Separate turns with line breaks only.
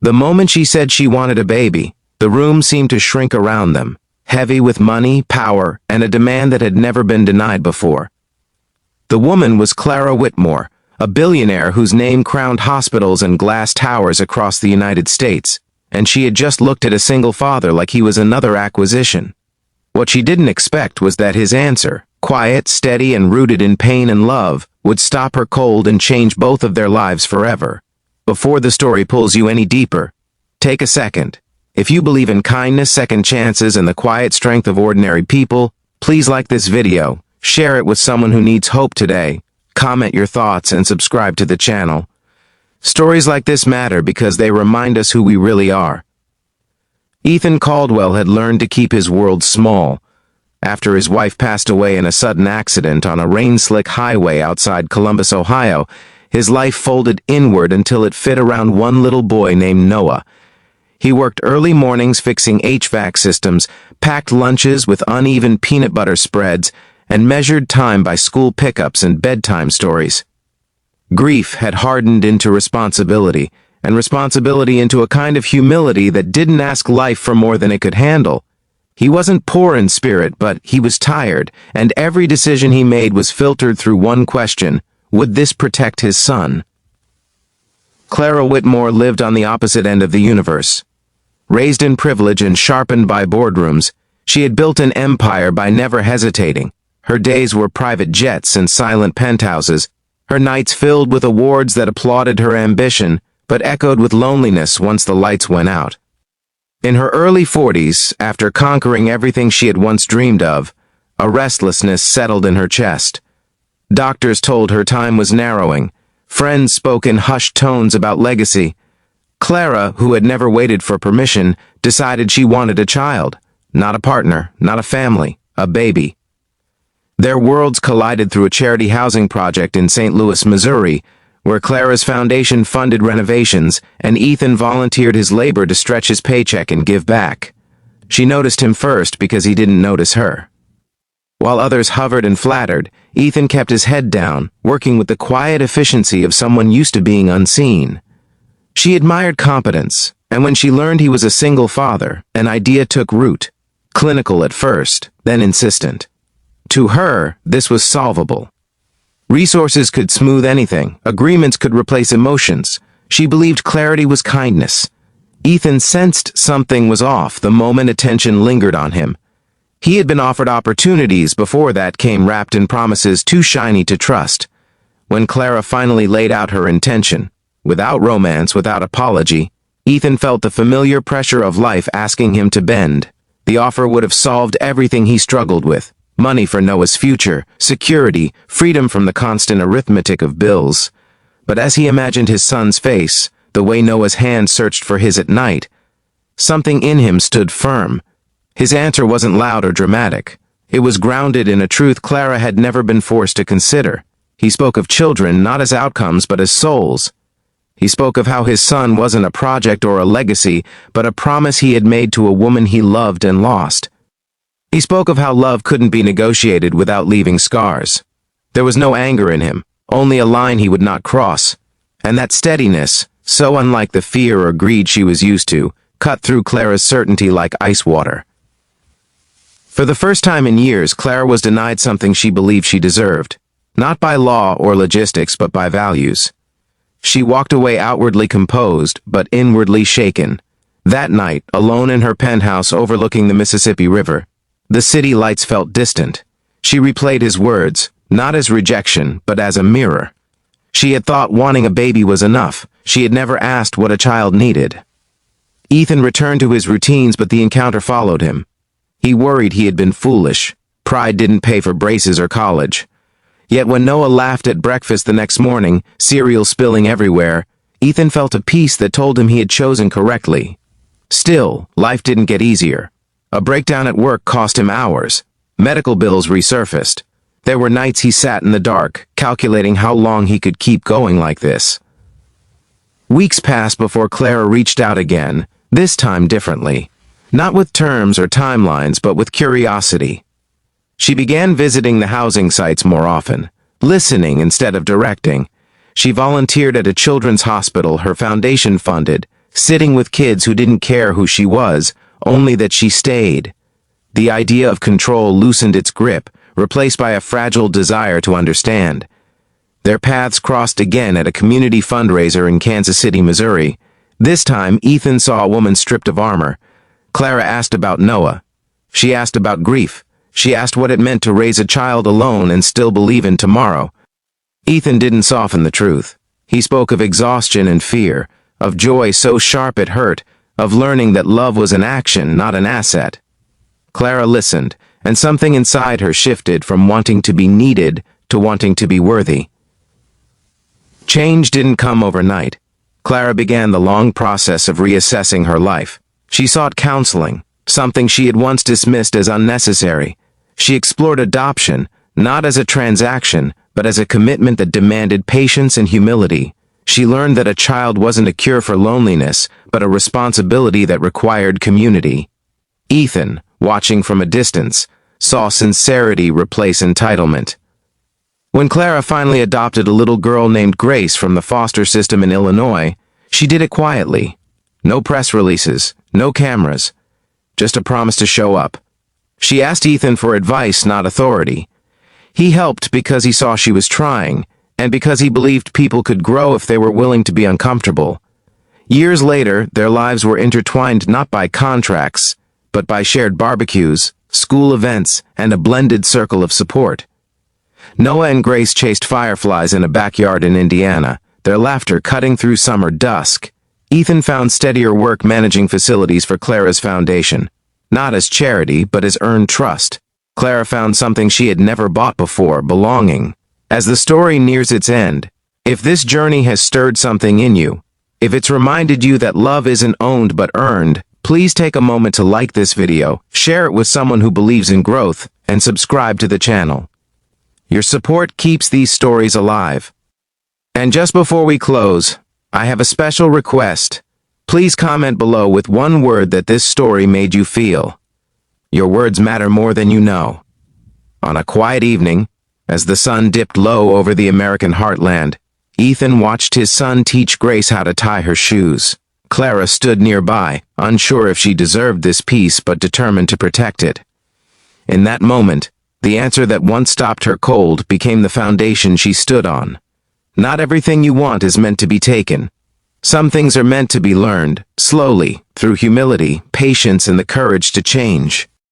The moment she said she wanted a baby, the room seemed to shrink around them, heavy with money, power, and a demand that had never been denied before. The woman was Clara Whitmore, a billionaire whose name crowned hospitals and glass towers across the United States, and she had just looked at a single father like he was another acquisition. What she didn't expect was that his answer, quiet, steady, and rooted in pain and love, would stop her cold and change both of their lives forever. Before the story pulls you any deeper, take a second. If you believe in kindness, second chances, and the quiet strength of ordinary people, please like this video, share it with someone who needs hope today, comment your thoughts, and subscribe to the channel. Stories like this matter because they remind us who we really are. Ethan Caldwell had learned to keep his world small. After his wife passed away in a sudden accident on a rain-slick highway outside Columbus, Ohio, his life folded inward until it fit around one little boy named Noah. He worked early mornings fixing HVAC systems, packed lunches with uneven peanut butter spreads, and measured time by school pickups and bedtime stories. Grief had hardened into responsibility, and responsibility into a kind of humility that didn't ask life for more than it could handle. He wasn't poor in spirit, but he was tired, and every decision he made was filtered through one question: would this protect his son? Clara Whitmore lived on the opposite end of the universe. Raised in privilege and sharpened by boardrooms, she had built an empire by never hesitating. Her days were private jets and silent penthouses, her nights filled with awards that applauded her ambition, but echoed with loneliness once the lights went out. In her early 40s, after conquering everything she had once dreamed of, a restlessness settled in her chest. Doctors told her time was narrowing. Friends spoke in hushed tones about legacy. Clara, who had never waited for permission, decided she wanted a child. Not a partner, not a family, a baby. Their worlds collided through a charity housing project in St. Louis, Missouri, where Clara's foundation funded renovations, and Ethan volunteered his labor to stretch his paycheck and give back. She noticed him first because he didn't notice her. While others hovered and flattered, Ethan kept his head down, working with the quiet efficiency of someone used to being unseen. She admired competence, and when she learned he was a single father, an idea took root. Clinical at first, then insistent. To her, this was solvable. Resources could smooth anything, agreements could replace emotions. She believed clarity was kindness. Ethan sensed something was off the moment attention lingered on him. He had been offered opportunities before that came wrapped in promises too shiny to trust. When Clara finally laid out her intention, without romance, without apology, Ethan felt the familiar pressure of life asking him to bend. The offer would have solved everything he struggled with. Money for Noah's future, security, freedom from the constant arithmetic of bills. But as he imagined his son's face, the way Noah's hand searched for his at night, something in him stood firm. His answer wasn't loud or dramatic. It was grounded in a truth Clara had never been forced to consider. He spoke of children not as outcomes but as souls. He spoke of how his son wasn't a project or a legacy, but a promise he had made to a woman he loved and lost. He spoke of how love couldn't be negotiated without leaving scars. There was no anger in him, only a line he would not cross. And that steadiness, so unlike the fear or greed she was used to, cut through Clara's certainty like ice water. For the first time in years, Clara was denied something she believed she deserved. Not by law or logistics, but by values. She walked away outwardly composed, but inwardly shaken. That night, alone in her penthouse overlooking the Mississippi River, the city lights felt distant. She replayed his words, not as rejection, but as a mirror. She had thought wanting a baby was enough. She had never asked what a child needed. Ethan returned to his routines, but the encounter followed him. He worried he had been foolish. Pride didn't pay for braces or college. Yet when Noah laughed at breakfast the next morning, cereal spilling everywhere, Ethan felt a peace that told him he had chosen correctly. Still, life didn't get easier. A breakdown at work cost him hours. Medical bills resurfaced. There were nights he sat in the dark, calculating how long he could keep going like this. Weeks passed before Clara reached out again, this time differently. Not with terms or timelines, but with curiosity. She began visiting the housing sites more often, listening instead of directing. She volunteered at a children's hospital her foundation funded, sitting with kids who didn't care who she was, only that she stayed. The idea of control loosened its grip, replaced by a fragile desire to understand. Their paths crossed again at a community fundraiser in Kansas City, Missouri. This time, Ethan saw a woman stripped of armor. Clara asked about Noah. She asked about grief. She asked what it meant to raise a child alone and still believe in tomorrow. Ethan didn't soften the truth. He spoke of exhaustion and fear, of joy so sharp it hurt, of learning that love was an action, not an asset. Clara listened, and something inside her shifted from wanting to be needed to wanting to be worthy. Change didn't come overnight. Clara began the long process of reassessing her life. She sought counseling, something she had once dismissed as unnecessary. She explored adoption, not as a transaction, but as a commitment that demanded patience and humility. She learned that a child wasn't a cure for loneliness, but a responsibility that required community. Ethan, watching from a distance, saw sincerity replace entitlement. When Clara finally adopted a little girl named Grace from the foster system in Illinois, she did it quietly. No press releases, no cameras, just a promise to show up. She asked Ethan for advice, not authority. He helped because he saw she was trying, and because he believed people could grow if they were willing to be uncomfortable. Years later, their lives were intertwined not by contracts, but by shared barbecues, school events, and a blended circle of support. Noah and Grace chased fireflies in a backyard in Indiana, their laughter cutting through summer dusk. Ethan found steadier work managing facilities for Clara's foundation, not as charity, but as earned trust. Clara found something she had never bought before, belonging. As the story nears its end, if this journey has stirred something in you, if it's reminded you that love isn't owned but earned, please take a moment to like this video, share it with someone who believes in growth, and subscribe to the channel. Your support keeps these stories alive. And just before we close, I have a special request. Please comment below with one word that this story made you feel. Your words matter more than you know. On a quiet evening, as the sun dipped low over the American heartland, Ethan watched his son teach Grace how to tie her shoes. Clara stood nearby, unsure if she deserved this peace but determined to protect it. In that moment, the answer that once stopped her cold became the foundation she stood on. Not everything you want is meant to be taken. Some things are meant to be learned, slowly, through humility, patience, and the courage to change.